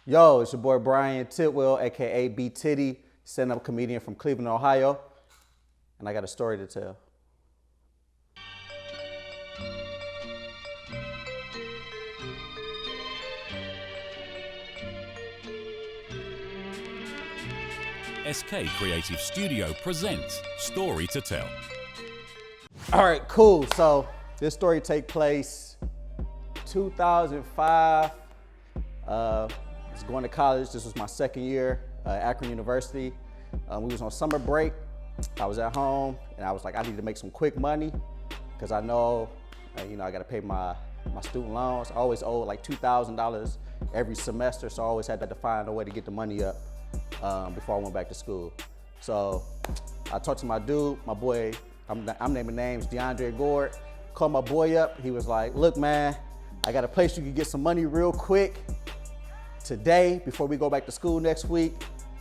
Yo, it's your boy Brian Tidwell, aka B Titty, stand-up comedian from Cleveland, Ohio, and I got a story to tell. SK Creative Studio presents Story to Tell. All right, cool. So this story take place 2005. I was going to college. This was my second year at Akron University. We was on summer break. I was at home and I was like, I need to make some quick money because I know, I got to pay my student loans. I always owed like $2,000 every semester, so I always had to find a way to get the money up before I went back to school. So I talked to my dude, my boy, I'm naming names, DeAndre Gord. Called my boy up. He was like, look, man, I got a place you can get some money real quick today before we go back to school next week.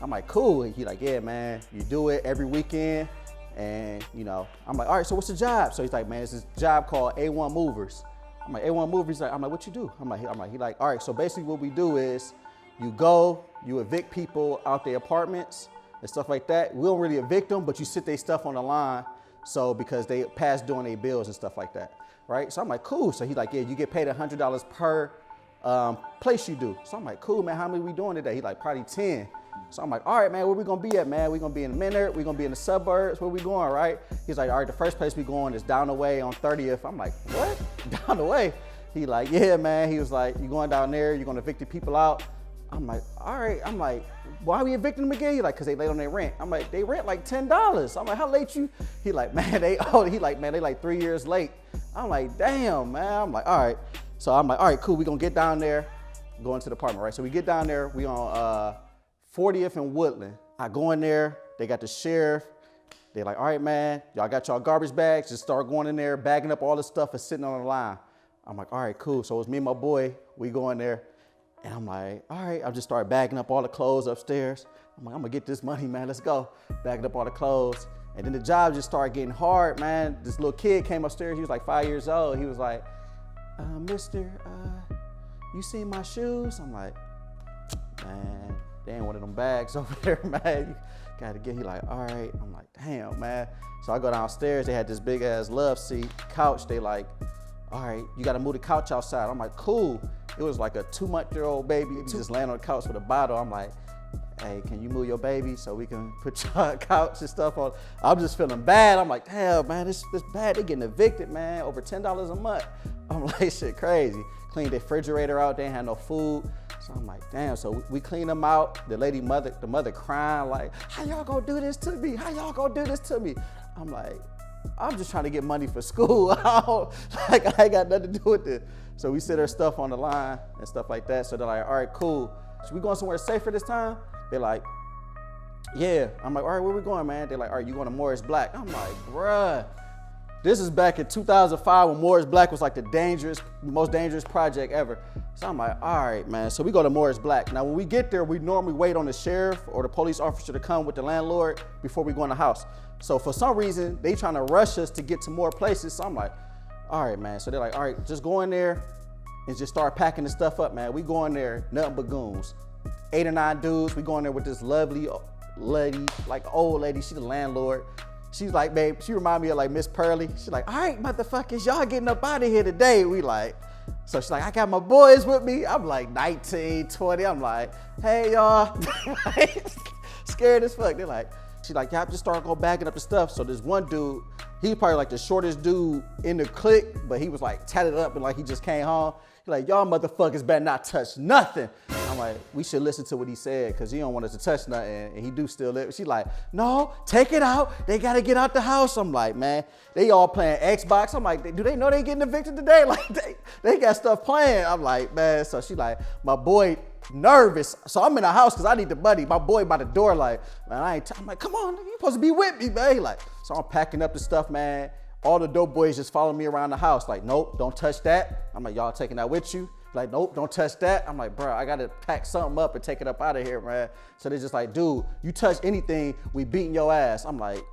I'm like, cool. He like, yeah, man, you do it every weekend. And I'm like, all right, so what's the job? So he's like, man, it's this job called A1 Movers. I'm like, A1 Movers? I'm like, what you do? I'm like, he like, all right, so basically what we do is you go, you evict people out their apartments and stuff like that. We don't really evict them, but you sit their stuff on the line. So because they pass doing their bills and stuff like that, right? So I'm like, cool. So he's like, yeah, you get paid $100 per place you do. So I'm like, cool, man, how many we doing today? He like, probably 10. So I'm like, all right, man, where we gonna be at, man? We gonna be in the Minard, we gonna be in the suburbs, where we going, right? He's like, all right, the first place we going is down the way on 30th. I'm like, what? Down the way? He like, yeah, man. He was like, you going down there, you're gonna evict the people out. I'm like, all right. I'm like, why are we evicting them again? He like, cause they late on their rent. I'm like, they rent like $10. I'm like, how late you? He like, man, they like 3 years late. I'm like, damn, man. I'm like, all right. So I'm like, all right, cool. We gonna get down there, go into the apartment, right? So we get down there, we on 40th and Woodland. I go in there, they got the sheriff. They like, all right, man, y'all got y'all garbage bags. Just start going in there, bagging up all the stuff and sitting on the line. I'm like, all right, cool. So it's me and my boy, we go in there. And I'm like, all right, I just started bagging up all the clothes upstairs. I'm like, I'm gonna get this money, man, let's go. Bagging up all the clothes. And then the job just started getting hard, man. This little kid came upstairs, he was like 5 years old. He was like, mister, you seen my shoes? I'm like, man, they ain't one of them bags over there, man. You gotta get, he like, all right. I'm like, damn, man. So I go downstairs, they had this big ass love seat, couch. They like, all right, you gotta move the couch outside. I'm like, cool. It was like a 2-month-old baby. He just laying on the couch with a bottle. I'm like, hey, can you move your baby so we can put your couch and stuff on? I'm just feeling bad. I'm like, damn, man, this bad. They getting evicted, man, over $10 a month. I'm like, shit crazy. Cleaned the refrigerator out, they ain't had no food. So I'm like, damn, so we clean them out. The mother crying like, how y'all gonna do this to me? How y'all gonna do this to me? I'm like, I'm just trying to get money for school. I ain't got nothing to do with this. So we sit our stuff on the line and stuff like that. So they're like, all right, cool. So we going somewhere safer this time? They're like, yeah. I'm like, all right, where we going, man? They're like, all right, you going to Morris Black? I'm like, bruh. This is back in 2005 when Morris Black was like the most dangerous project ever. So I'm like, all right, man. So we go to Morris Black. Now, when we get there, we normally wait on the sheriff or the police officer to come with the landlord before we go in the house. So for some reason, they trying to rush us to get to more places. So I'm like, all right, man. So they're like, all right, just go in there and just start packing the stuff up, man. We go in there, nothing but goons. 8 or 9 dudes. We go in there with this lovely lady, like old lady. She the landlord. She's like, babe, she remind me of like Miss Pearly. She's like, all right, motherfuckers, y'all getting up out of here today. We like, so she's like, I got my boys with me. I'm like 19, 20. I'm like, hey, y'all. Scared as fuck. They're like, she's like, y'all just start going bagging up the stuff. So this one dude, he's probably like the shortest dude in the clique, but he was like tatted up and like he just came home. He's like, y'all motherfuckers better not touch nothing. I'm like, we should listen to what he said because he don't want us to touch nothing, and he do still live. She's like, no, take it out. They got to get out the house. I'm like, man, they all playing Xbox. I'm like, do they know they getting evicted today? Like, they got stuff playing. I'm like, man. So she like, my boy nervous. So I'm in the house because I need the money. My boy by the door like, man, I'm like, come on, you supposed to be with me, man. He like, so I'm packing up the stuff, man. All the dope boys just follow me around the house like, nope, don't touch that. I'm like, y'all taking that with you? Like, nope, don't touch that. I'm like, bro, I gotta pack something up and take it up out of here, man. So they're just like, dude, you touch anything, we beating your ass. I'm like,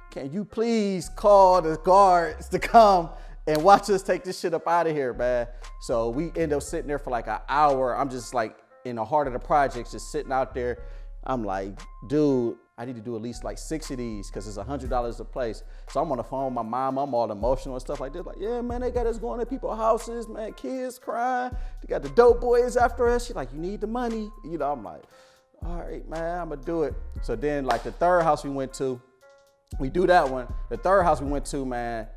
can you please call the guards to come and watch us take this shit up out of here, man? So we end up sitting there for like an hour. I'm just like in the heart of the projects, just sitting out there. I'm like, dude, I need to do at least like 6 of these because it's $100 a place. So I'm on the phone with my mom. I'm all emotional and stuff like this. Like, yeah, man, they got us going to people's houses, man, kids crying. They got the dope boys after us. She's like, you need the money. You know, I'm like, all right, man, I'm gonna do it. So then like the third house we went to, we do that one. The third house we went to, man,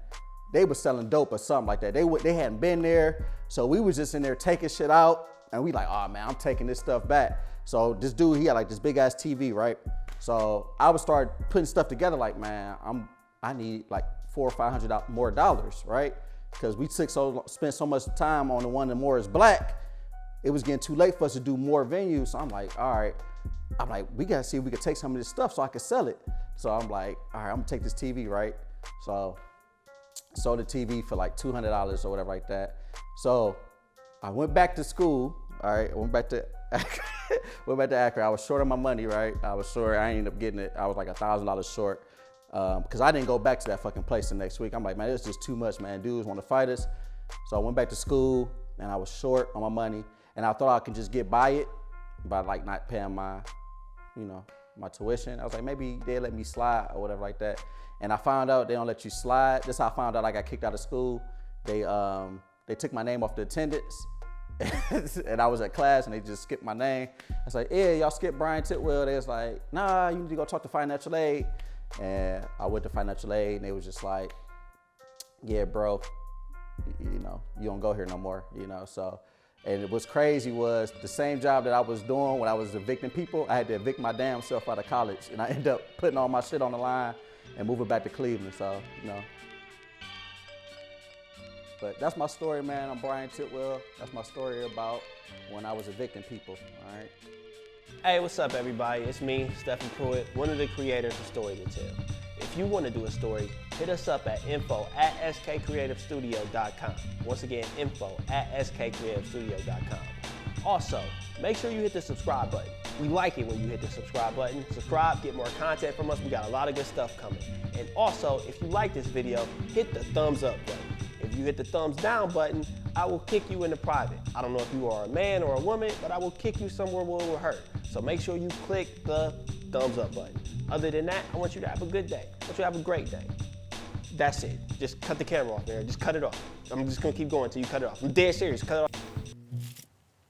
they was selling dope or something like that. They hadn't been there. So we was just in there taking shit out. And we like, oh man, I'm taking this stuff back. So this dude, he had like this big ass TV, right? So I would start putting stuff together like, man, I need like $400 or $500 more dollars, right? Because we spent so much time on the one that more is black, it was getting too late for us to do more venues. So I'm like, all right. I'm like, we gotta see if we could take some of this stuff so I could sell it. So I'm like, all right, I'm gonna take this TV, right? So sold the TV for like $200 or whatever like that. So I went back to school, all right? I went back to Akron. I was short on my money, right? I was short, I ended up getting it. I was like $1,000 short because I didn't go back to that fucking place the next week. I'm like, man, it's just too much, man. Dudes want to fight us. So I went back to school and I was short on my money and I thought I could just get by it by like not paying my, you know, my tuition. I was like, maybe they'll let me slide or whatever like that. And I found out they don't let you slide. That's how I found out I got kicked out of school. They took my name off the attendance and I was at class and they just skipped my name. I was like, yeah, y'all skipped Brian Tidwell. They was like, nah, you need to go talk to financial aid. And I went to financial aid and they was just like, yeah, bro, you know, you don't go here no more, you know, so. And what's crazy was the same job that I was doing when I was evicting people, I had to evict my damn self out of college. And I ended up putting all my shit on the line and moving back to Cleveland, so, you know. But that's my story, man. I'm Brian Tidwell. That's my story about when I was evicting people, all right? Hey, what's up, everybody? It's me, Stephen Pruitt, one of the creators of Story to Tell. If you want to do a story, hit us up at info@skcreativestudio.com. Once again, info@skcreativestudio.com. Also, make sure you hit the subscribe button. We like it when you hit the subscribe button. Subscribe, get more content from us. We got a lot of good stuff coming. And also, if you like this video, hit the thumbs up button. If you hit the thumbs down button, I will kick you into private. I don't know if you are a man or a woman, but I will kick you somewhere where it will hurt. So make sure you click the thumbs up button. Other than that, I want you to have a good day. I want you to have a great day. That's it. Just cut the camera off, man. Just cut it off. I'm just gonna keep going until you cut it off. I'm dead serious. Cut it off.